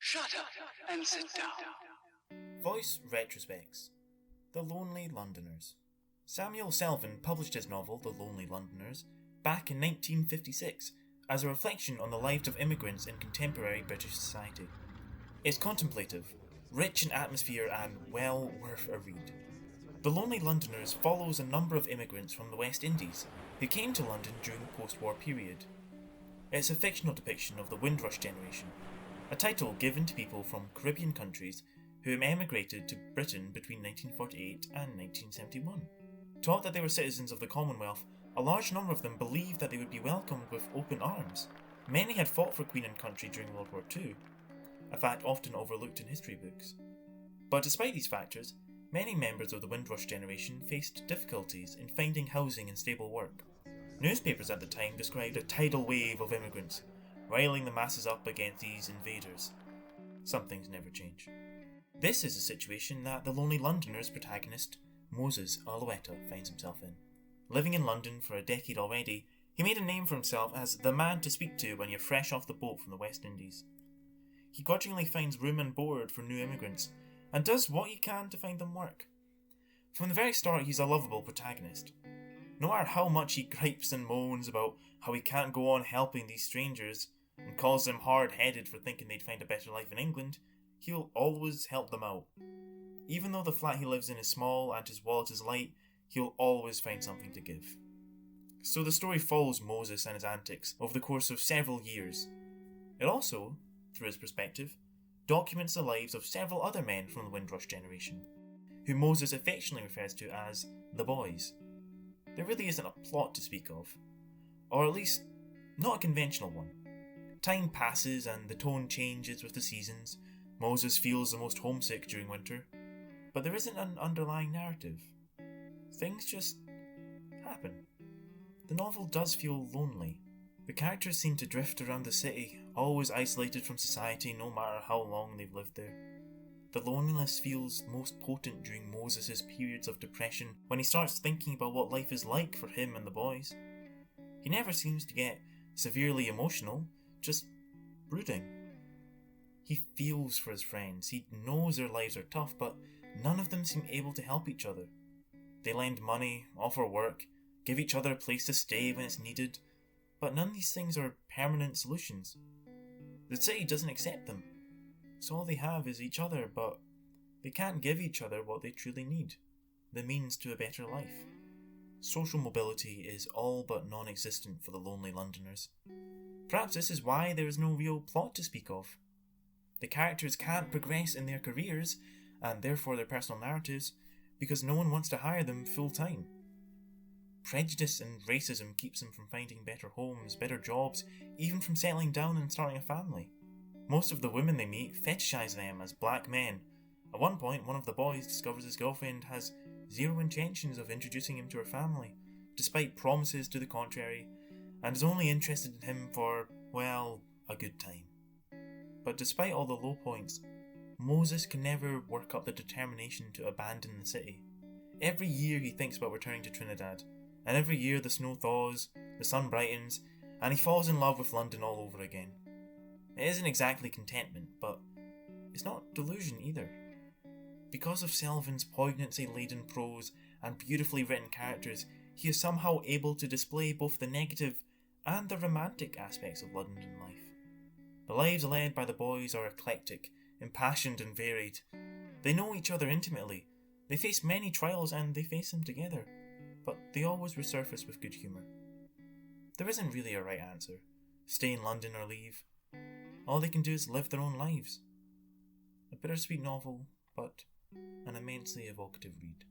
Shut up and sit down. Voice Retrospects. The Lonely Londoners. Samuel Selvon published his novel, The Lonely Londoners, back in 1956 as a reflection on the lives of immigrants in contemporary British society. It's contemplative, rich in atmosphere and well worth a read. The Lonely Londoners follows a number of immigrants from the West Indies who came to London during the post-war period. It's a fictional depiction of the Windrush generation, a title given to people from Caribbean countries who emigrated to Britain between 1948 and 1971. Taught that they were citizens of the Commonwealth, a large number of them believed that they would be welcomed with open arms. Many had fought for Queen and country during World War II, a fact often overlooked in history books. But despite these factors, many members of the Windrush generation faced difficulties in finding housing and stable work. Newspapers at the time described a tidal wave of immigrants, riling the masses up against these invaders. Some things never change. This is a situation that the Lonely Londoners protagonist, Moses Alouetta, finds himself in. Living in London for a decade already, he made a name for himself as the man to speak to when you're fresh off the boat from the West Indies. He grudgingly finds room and board for new immigrants, and does what he can to find them work. From the very start, he's a lovable protagonist. No matter how much he gripes and moans about how he can't go on helping these strangers, and calls them hard-headed for thinking they'd find a better life in England, he'll always help them out. Even though the flat he lives in is small and his wallet is light, he'll always find something to give. So the story follows Moses and his antics over the course of several years. It also, through his perspective, documents the lives of several other men from the Windrush generation, who Moses affectionately refers to as the boys. There really isn't a plot to speak of, or at least not a conventional one. Time passes and the tone changes with the seasons. Moses feels the most homesick during winter, but there isn't an underlying narrative. Things just happen. The novel does feel lonely. The characters seem to drift around the city, always isolated from society no matter how long they've lived there. The loneliness feels most potent during Moses' periods of depression when he starts thinking about what life is like for him and the boys. He never seems to get severely emotional, just brooding. He feels for his friends, he knows their lives are tough, but none of them seem able to help each other. They lend money, offer work, give each other a place to stay when it's needed, but none of these things are permanent solutions. The city doesn't accept them, so all they have is each other, but they can't give each other what they truly need, the means to a better life. Social mobility is all but non-existent for the Lonely Londoners. Perhaps this is why there is no real plot to speak of. The characters can't progress in their careers, and therefore their personal narratives, because no one wants to hire them full-time. Prejudice and racism keeps them from finding better homes, better jobs, even from settling down and starting a family. Most of the women they meet fetishize them as black men. At one point, one of the boys discovers his girlfriend has zero intentions of introducing him to her family, despite promises to the contrary, and is only interested in him for, well, a good time. But despite all the low points, Moses can never work up the determination to abandon the city. Every year he thinks about returning to Trinidad, and every year the snow thaws, the sun brightens, and he falls in love with London all over again. It isn't exactly contentment, but it's not delusion either. Because of Selvon's poignancy-laden prose and beautifully written characters, he is somehow able to display both the negative and the romantic aspects of London life. The lives led by the boys are eclectic, impassioned and varied. They know each other intimately, they face many trials and they face them together, but they always resurface with good humour. There isn't really a right answer. Stay in London or leave. All they can do is live their own lives. A bittersweet novel, but an immensely evocative read.